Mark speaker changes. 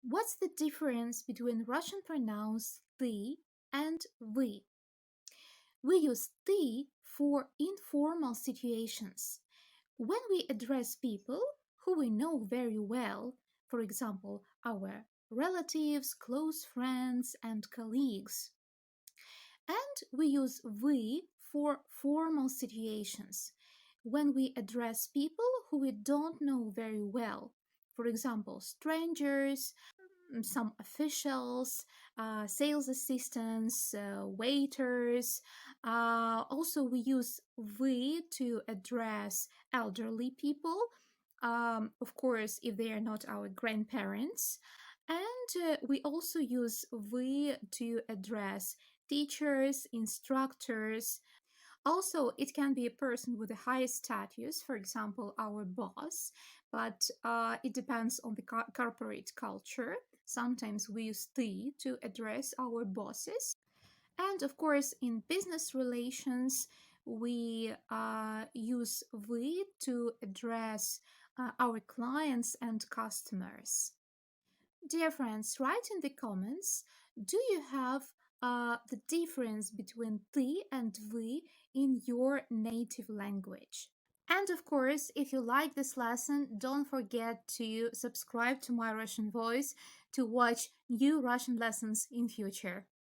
Speaker 1: What's the difference between Russian pronouns the and we? We use the for informal situations. When we address people who we know very well, for example, our relatives, close friends, and colleagues. And we use we for formal situations. When we address people who we don't know very well, for example, strangers, some officials, sales assistants, waiters. Also, we use we to address elderly people, of course, if they are not our grandparents. And we also use we to address teachers, instructors. Also, it can be a person with a higher status, for example, our boss, but it depends on the corporate culture. Sometimes we use the to address our bosses. And of course, in business relations, we use we to address our clients and customers. Dear friends, write in the comments, do you have the difference between the and we in your native language? And of course, if you like this lesson, don't forget to subscribe to My Russian Voice to watch new Russian lessons in future.